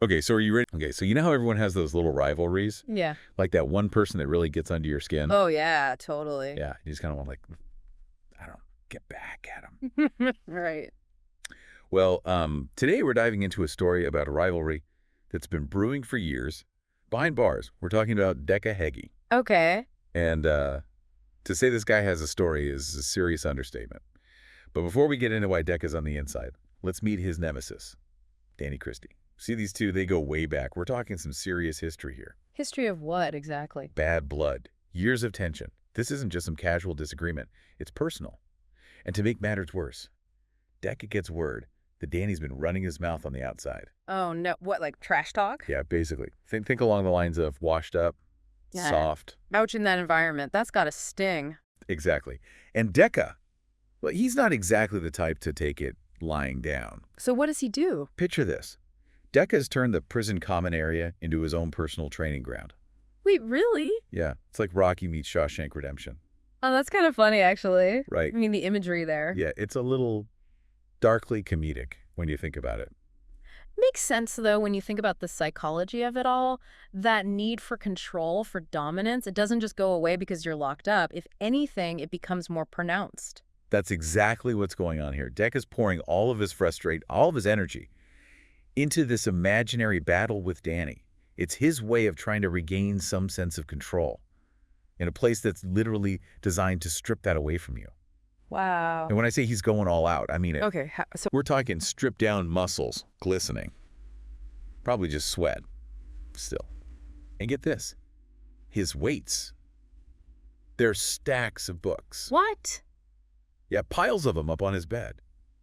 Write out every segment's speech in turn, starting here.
Okay, so are you ready? Okay, so you know how everyone has those little rivalries? Yeah. Like that one person that really gets under your skin? Oh, yeah, totally. Yeah, you just kind of want to, like, I don't know, get back at them. Right. Well, today we're diving into a story about a rivalry that's been brewing for years. Behind bars, we're talking about Decca. Okay. And to say this guy has a story is a serious understatement. But before we get into why Decca's on the inside, let's meet his nemesis, Danny Christie. See, these two, they go way back. We're talking some serious history here. History of what, exactly? Bad blood, years of tension. This isn't just some casual disagreement. It's personal. And to make matters worse, Decca gets word that Danny's been running his mouth on the outside. Oh, no. What, like trash talk? Yeah, basically. Think along the lines of washed up, Yeah. soft. Ouch, in that environment. That's got to sting. Exactly. And Decca, well, he's not exactly the type to take it lying down. So what does he do? Picture this. Decca's turned the prison common area into his own personal training ground. Wait, really? Yeah, it's like Rocky meets Shawshank Redemption. Oh, that's kind of funny, actually. Right. I mean, the imagery there. Yeah, it's a little darkly comedic when you think about it. Makes sense, though, when you think about the psychology of it all. That need for control, for dominance, it doesn't just go away because you're locked up. If anything, it becomes more pronounced. That's exactly what's going on here. Decca's pouring all of his energy into this imaginary battle with Danny. It's his way of trying to regain some sense of control in a place that's literally designed to strip that away from you. Wow. And when I say he's going all out, I mean it. Okay, so We're talking stripped down muscles, glistening. Probably just sweat, still. And get this, his weights. They're stacks of books. what? Yeah, piles of them up on his bed.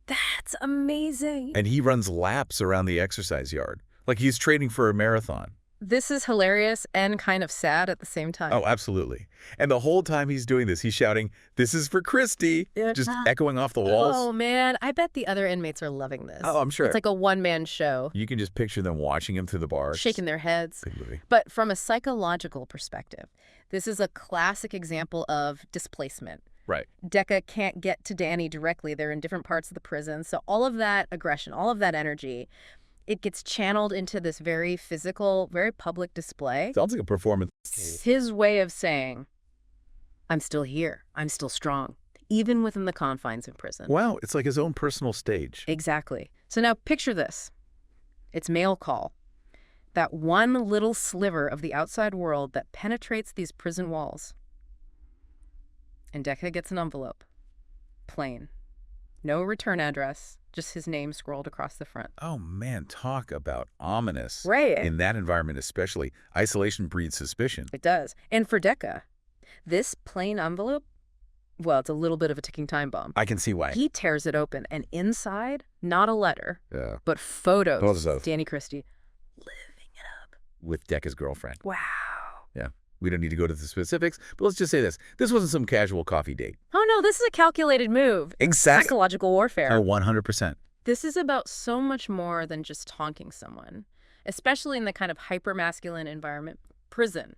That's amazing. And he runs laps around the exercise yard, like he's training for a marathon. This is hilarious and kind of sad at the same time. Oh, absolutely. And the whole time he's doing this, he's shouting, "This is for Christy," Yeah. just echoing off the walls. Oh, man. I bet the other inmates are loving this. Oh, I'm sure. It's like a one-man show, You can just picture them watching him through the bars. shaking their heads. Big movie. But from a psychological perspective, this is a classic example of displacement. Right. Decca can't get to Danny directly. They're in different parts of the prison. So all of that aggression, all of that energy, it gets channeled into this very physical, very public display. Sounds like a performance. It's his way of saying, I'm still here. I'm still strong, even within the confines of prison. Wow, it's like his own personal stage. Exactly. So now picture this. It's mail call. That one little sliver of the outside world that penetrates these prison walls. And Decca gets an envelope. Plain. No return address, just his name scrolled across the front. Oh, man, talk about ominous. Right. In that environment especially, isolation breeds suspicion. It does. And for Decca, this plain envelope, well, it's a little bit of a ticking time bomb. I can see why. He tears it open, and inside, not a letter, Yeah. but photos. Photos of- Danny Christie living it up. With Decca's girlfriend. Wow. Yeah. We don't need to go to the specifics, but let's just say this. This wasn't some casual coffee date. Oh, no, this is a calculated move. Exactly. Psychological warfare. Oh, 100%. This is about so much more than just taunting someone, especially in the kind of hyper-masculine environment. Prison.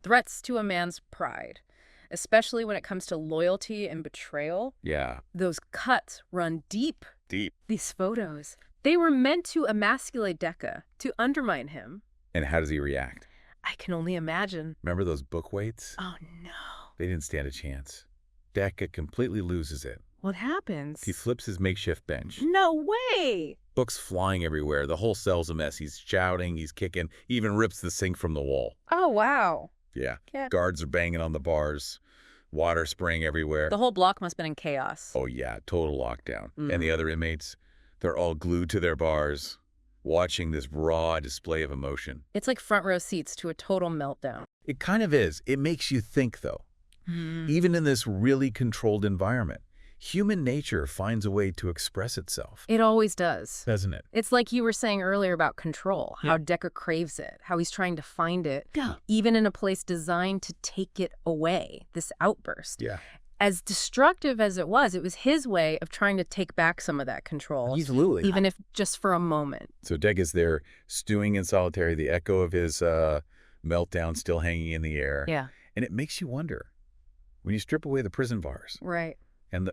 Threats to a man's pride, especially when it comes to loyalty and betrayal. Yeah. Those cuts run deep. Deep. These photos, they were meant to emasculate Decca, to undermine him. And how does he react? I can only imagine. Remember those book weights? Oh, no. They didn't stand a chance. Decca completely loses it. What happens? He flips his makeshift bench. No way! Books flying everywhere. The whole cell's a mess. He's shouting, he's kicking, he even rips the sink from the wall. Oh, wow. Yeah. Yeah. Guards are banging on the bars, water spraying everywhere. The whole block must have been in chaos. Oh, yeah, total lockdown. Mm. And the other inmates, they're all glued to their bars, watching this raw display of emotion. It's like front row seats to a total meltdown. It kind of is. It makes you think, though. Even in this really controlled environment, human nature finds a way to express itself. It always does. Doesn't it? It's like you were saying earlier about control, how Decca craves it, how he's trying to find it, even in a place designed to take it away, this outburst. Yeah. As destructive as it was his way of trying to take back some of that control. Absolutely. Even if just for a moment. So Decca's there, stewing in solitary, the echo of his meltdown still hanging in the air. Yeah. And it makes you wonder, when you strip away the prison bars Right. and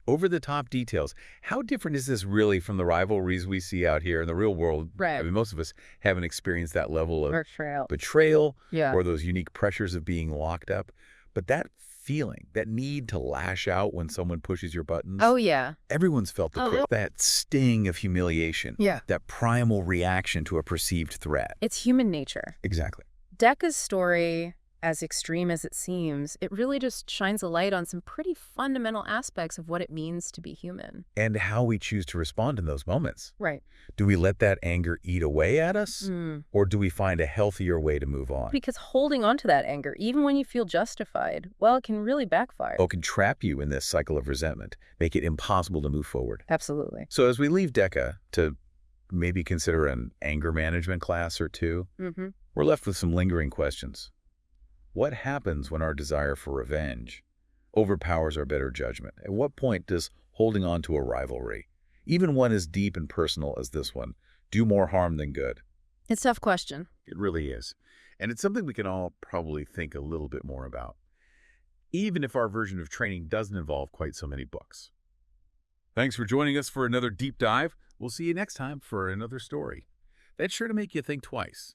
Over-the-top details. How different is this really from the rivalries we see out here in the real world? Right. I mean, most of us haven't experienced that level of Betrayal. betrayal Yeah. or those unique pressures of being locked up. But that feeling, that need to lash out when someone pushes your buttons, Oh, yeah. everyone's felt the Oh, push. That sting of humiliation, Yeah. that primal reaction to a perceived threat. It's human nature. Exactly. Decca's story, as extreme as it seems, it really just shines a light on some pretty fundamental aspects of what it means to be human. And how we choose to respond in those moments. Right. Do we let that anger eat away at us? Or do we find a healthier way to move on? Because holding on to that anger, even when you feel justified, well, it can really backfire. It can trap you in this cycle of resentment, make it impossible to move forward. Absolutely. So as we leave Decca to maybe consider an anger management class or two, we're left with some lingering questions. What happens when our desire for revenge overpowers our better judgment? At what point does holding on to a rivalry, even one as deep and personal as this one, do more harm than good? It's a tough question. It really is. And it's something we can all probably think a little bit more about, even if our version of training doesn't involve quite so many books. Thanks for joining us for another deep dive. We'll see you next time for another story. That's sure to make you think twice.